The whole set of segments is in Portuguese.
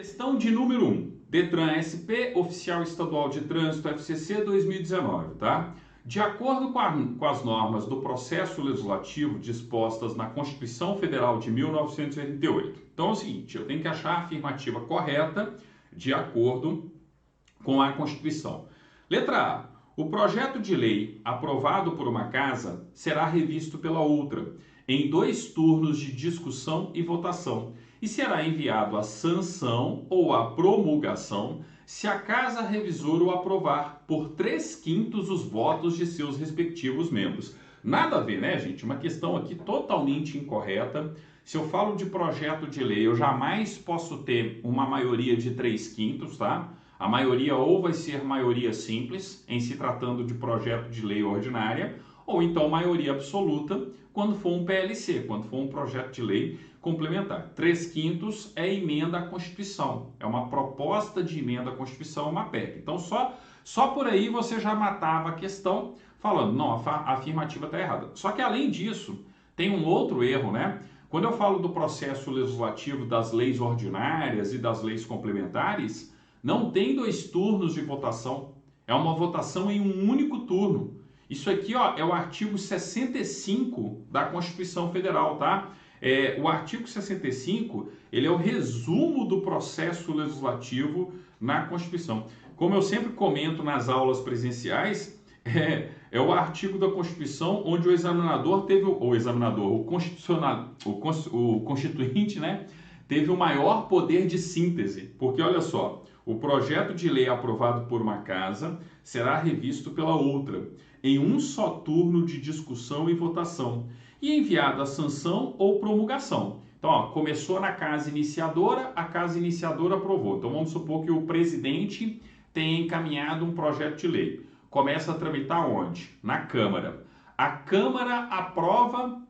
Questão de número 1. Detran SP, Oficial Estadual de Trânsito, FCC 2019, tá? De acordo com as normas do processo legislativo dispostas na Constituição Federal de 1988. Então é o seguinte, eu tenho que achar a afirmativa correta de acordo com a Constituição. Letra A. O projeto de lei aprovado por uma casa será revisto pela outra, em 2 turnos de discussão e votação, e será enviado à sanção ou à promulgação se a Casa Revisora o aprovar por 3/5 os votos de seus respectivos membros. Nada a ver, né, gente? Uma questão aqui totalmente incorreta. Se eu falo de projeto de lei, eu jamais posso ter uma maioria de 3/5, tá? A maioria ou vai ser maioria simples, em se tratando de projeto de lei ordinária, ou então maioria absoluta, quando for um PLC, quando for um projeto de lei complementar. 3/5 é emenda à Constituição, é uma proposta de emenda à Constituição, uma PEC. Então só por aí você já matava a questão falando, não, a afirmativa está errada. Só que além disso, tem um outro erro, né? Quando eu falo do processo legislativo das leis ordinárias e das leis complementares, não tem 2 turnos de votação, é uma votação em um único turno. Isso aqui, ó, é o artigo 65 da Constituição Federal, tá? O artigo 65, ele é o resumo do processo legislativo na Constituição. Como eu sempre comento nas aulas presenciais, é o artigo da Constituição onde o examinador teve, o constituinte, né, teve o maior poder de síntese, porque olha só, o projeto de lei aprovado por uma casa será revisto pela outra, em um só turno de discussão e votação, e enviado à sanção ou promulgação. Então, ó, começou na casa iniciadora, a casa iniciadora aprovou. Então, vamos supor que o presidente tenha encaminhado um projeto de lei. Começa a tramitar onde? Na Câmara. A Câmara aprova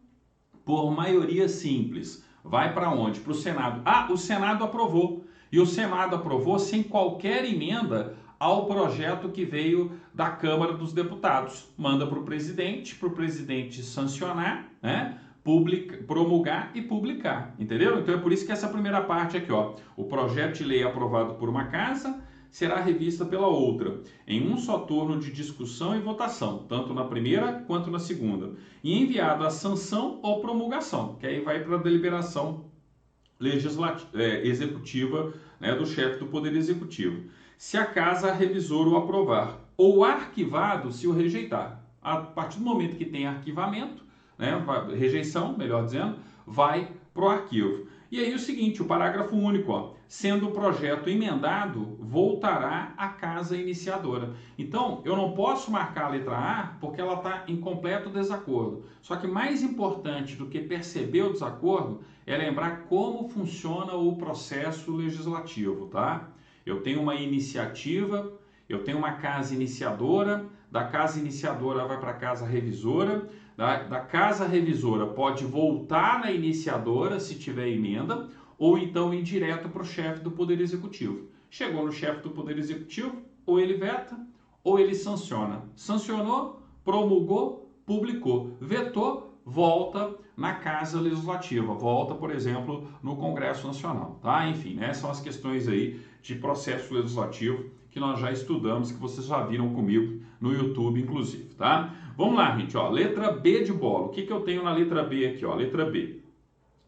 por maioria simples. Vai para onde? Para o Senado. Ah, o Senado aprovou. E o Senado aprovou sem qualquer emenda ao projeto que veio da Câmara dos Deputados. Manda para o presidente sancionar, né? Promulgar e publicar, entendeu? Então é por isso que essa primeira parte aqui, ó, o projeto de lei aprovado por uma casa será revista pela outra, em um só turno de discussão e votação, tanto na primeira quanto na segunda, e enviado à sanção ou promulgação, que aí vai para a deliberação executiva, né, do chefe do Poder Executivo, se a Casa Revisora o aprovar, ou arquivado se o rejeitar. A partir do momento que tem arquivamento, né, rejeição, melhor dizendo, vai para o arquivo. E aí o seguinte, o parágrafo único, ó, sendo o projeto emendado, voltará à casa iniciadora. Então, eu não posso marcar a letra A porque ela está em completo desacordo. Só que mais importante do que perceber o desacordo é lembrar como funciona o processo legislativo, tá? Eu tenho uma iniciativa, eu tenho uma casa iniciadora, da casa iniciadora vai para a casa revisora, da casa revisora pode voltar na iniciadora se tiver emenda, ou então ir direto para o chefe do Poder Executivo. Chegou no chefe do Poder Executivo, ou ele veta, ou ele sanciona. Sancionou, promulgou, publicou. Vetou, volta na Casa Legislativa, volta, por exemplo, no Congresso Nacional, tá? Enfim, né? São as questões aí de processo legislativo que nós já estudamos, que vocês já viram comigo no YouTube, inclusive, tá? Vamos lá, gente, ó, letra B de bola. O que eu tenho na letra B aqui, ó? Letra B.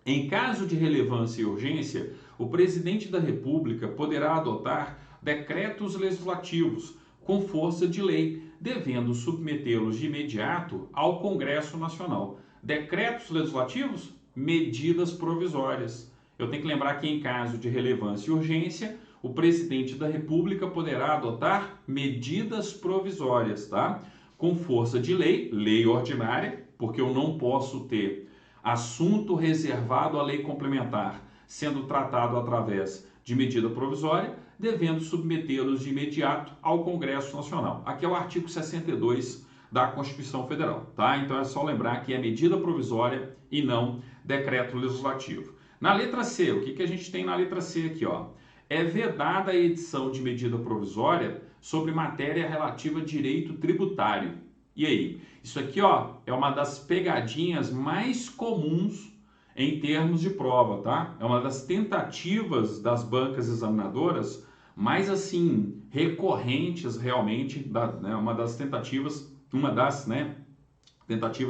Em caso de relevância e urgência, o presidente da República poderá adotar decretos legislativos com força de lei, devendo submetê-los de imediato ao Congresso Nacional. Decretos legislativos, medidas provisórias. Eu tenho que lembrar que em caso de relevância e urgência, o presidente da República poderá adotar medidas provisórias, tá? Com força de lei, lei ordinária, porque eu não posso ter assunto reservado à lei complementar sendo tratado através de medida provisória, devendo submetê-los de imediato ao Congresso Nacional. Aqui é o artigo 62 da Constituição Federal, tá? Então é só lembrar que é medida provisória e não decreto legislativo. Na letra C, o que a gente tem na letra C aqui, ó? É vedada a edição de medida provisória sobre matéria relativa a direito tributário. E aí? Isso aqui, ó, é uma das pegadinhas mais comuns em termos de prova, tá? É uma das tentativas das bancas examinadoras mais assim recorrentes realmente, né, uma das tentativas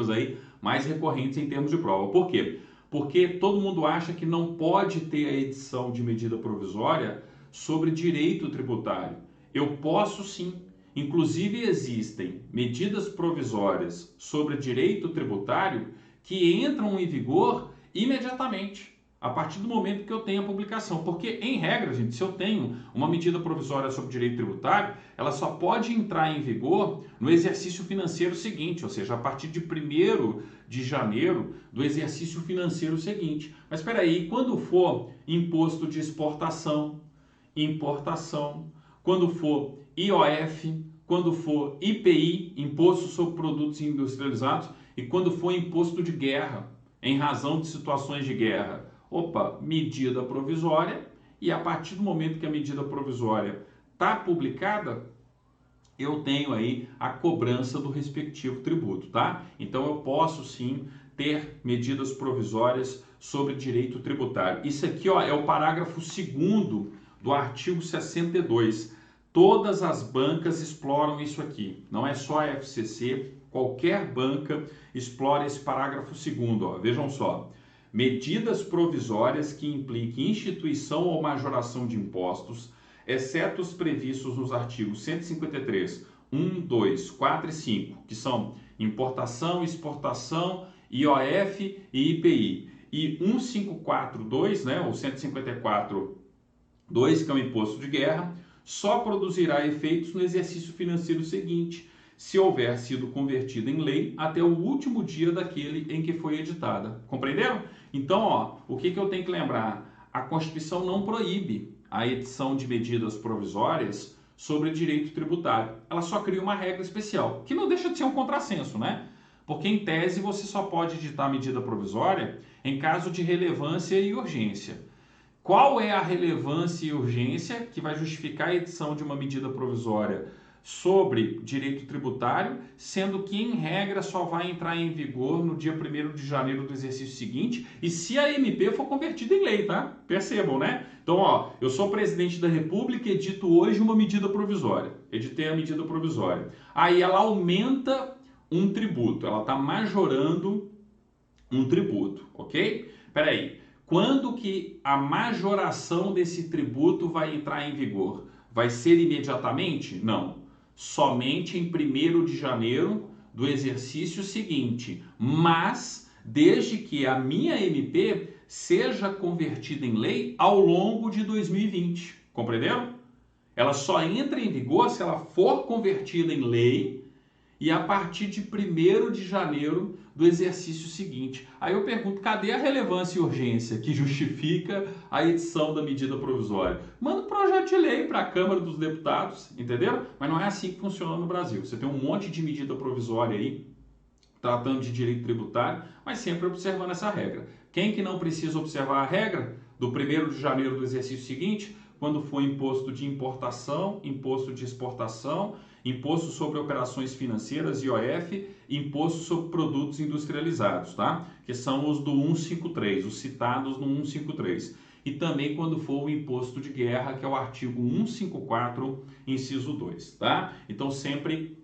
aí mais recorrentes em termos de prova. Por quê? Porque todo mundo acha que não pode ter a edição de medida provisória sobre direito tributário. Eu posso sim. Inclusive existem medidas provisórias sobre direito tributário que entram em vigor imediatamente, a partir do momento que eu tenho a publicação. Porque, em regra, gente, se eu tenho uma medida provisória sobre direito tributário, ela só pode entrar em vigor no exercício financeiro seguinte, ou seja, a partir de 1º de janeiro do exercício financeiro seguinte. Mas espera aí, quando for imposto de exportação, importação, quando for IOF, quando for IPI, Imposto sobre Produtos Industrializados, e quando for imposto de guerra, em razão de situações de guerra. Opa, medida provisória, e a partir do momento que a medida provisória está publicada, eu tenho aí a cobrança do respectivo tributo, tá? Então eu posso sim ter medidas provisórias sobre direito tributário. Isso aqui, ó, é o parágrafo 2º do artigo 62. Todas as bancas exploram isso aqui. Não é só a FCC, qualquer banca explora esse parágrafo 2º, ó. Vejam só. Medidas provisórias que impliquem instituição ou majoração de impostos, exceto os previstos nos artigos 153, 1, 2, 4 e 5, que são importação, exportação, IOF e IPI. E 154.2, né, ou 154.2, que é o imposto de guerra, só produzirá efeitos no exercício financeiro seguinte, se houver sido convertida em lei até o último dia daquele em que foi editada. Compreenderam? Então, ó, o que eu tenho que lembrar? A Constituição não proíbe a edição de medidas provisórias sobre direito tributário. Ela só cria uma regra especial, que não deixa de ser um contrassenso, né? Porque, em tese, você só pode editar medida provisória em caso de relevância e urgência. Qual é a relevância e urgência que vai justificar a edição de uma medida provisória sobre direito tributário, sendo que, em regra, só vai entrar em vigor no dia 1º de janeiro do exercício seguinte, e se a MP for convertida em lei, tá? Percebam, né? Então, ó, eu sou presidente da República e edito hoje uma medida provisória. Editei a medida provisória. Aí ela aumenta um tributo, ela está majorando um tributo, ok? Peraí, quando que a majoração desse tributo vai entrar em vigor? Vai ser imediatamente? Não. Somente em 1º de janeiro do exercício seguinte, mas desde que a minha MP seja convertida em lei ao longo de 2020. Compreenderam? Ela só entra em vigor se ela for convertida em lei e a partir de 1º de janeiro do exercício seguinte. Aí eu pergunto, cadê a relevância e urgência que justifica a edição da medida provisória? Manda um projeto de lei para a Câmara dos Deputados, entenderam? Mas não é assim que funciona no Brasil. Você tem um monte de medida provisória aí, tratando de direito tributário, mas sempre observando essa regra. Quem que não precisa observar a regra do 1º de janeiro do exercício seguinte, quando for imposto de importação, imposto de exportação, imposto sobre operações financeiras, IOF, imposto sobre produtos industrializados, tá? Que são os do 153, os citados no 153. E também quando for o imposto de guerra, que é o artigo 154, inciso 2, tá? Então sempre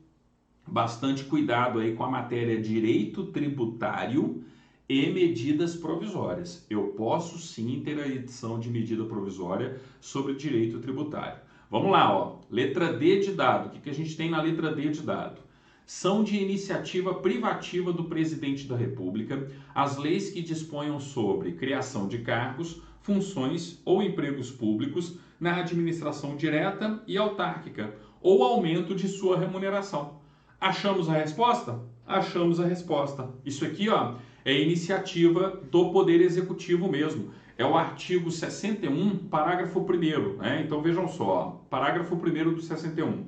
bastante cuidado aí com a matéria direito tributário e medidas provisórias. Eu posso sim ter a edição de medida provisória sobre direito tributário. Vamos lá, ó. Letra D de dado. O que a gente tem na letra D de dado? São de iniciativa privativa do Presidente da República as leis que disponham sobre criação de cargos, funções ou empregos públicos na administração direta e autárquica ou aumento de sua remuneração. Achamos a resposta? Achamos a resposta. Isso aqui, ó, é iniciativa do Poder Executivo mesmo. É o artigo 61, parágrafo 1º, né? Então vejam só, parágrafo 1º do 61.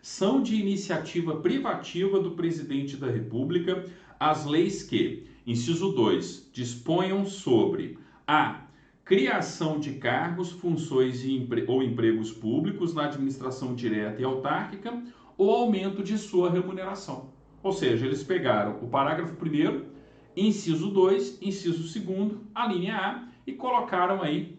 São de iniciativa privativa do Presidente da República as leis que, inciso 2, disponham sobre a criação de cargos, funções ou empregos públicos na administração direta e autárquica ou aumento de sua remuneração. Ou seja, eles pegaram o parágrafo 1º inciso 2, inciso 2º, a linha A, e colocaram aí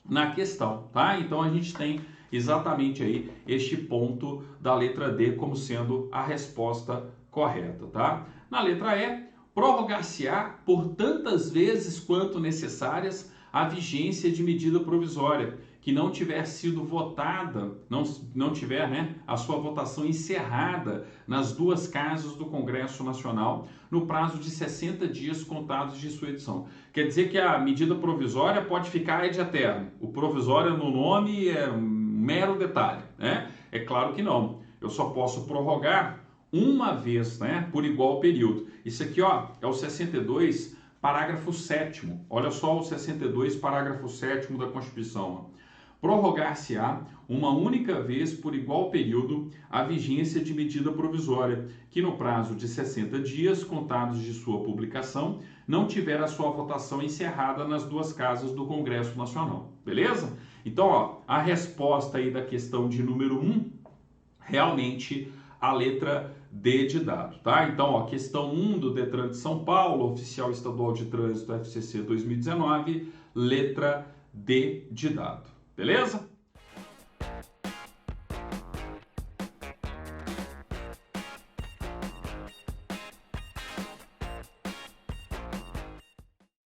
na questão, tá? Então a gente tem exatamente aí este ponto da letra D como sendo a resposta correta, tá? Na letra E, prorrogar-se-á por tantas vezes quanto necessárias a vigência de medida provisória que não tiver sido votada, não tiver, né, a sua votação encerrada nas duas casas do Congresso Nacional no prazo de 60 dias contados de sua edição. Quer dizer que a medida provisória pode ficar ad eterno. O provisório no nome é um mero detalhe, né? É claro que não. Eu só posso prorrogar uma vez, né, por igual período. Isso aqui, ó, é o 62, parágrafo 7º. Olha só o 62, parágrafo 7º da Constituição. Prorrogar-se-á uma única vez por igual período a vigência de medida provisória, que no prazo de 60 dias contados de sua publicação, não tiver a sua votação encerrada nas duas casas do Congresso Nacional. Beleza? Então, ó, a resposta aí da questão de número 1, realmente a letra D de dado, tá? Então, ó, questão 1 do Detran de São Paulo, Oficial Estadual de Trânsito FCC 2019, letra D de dado. Beleza?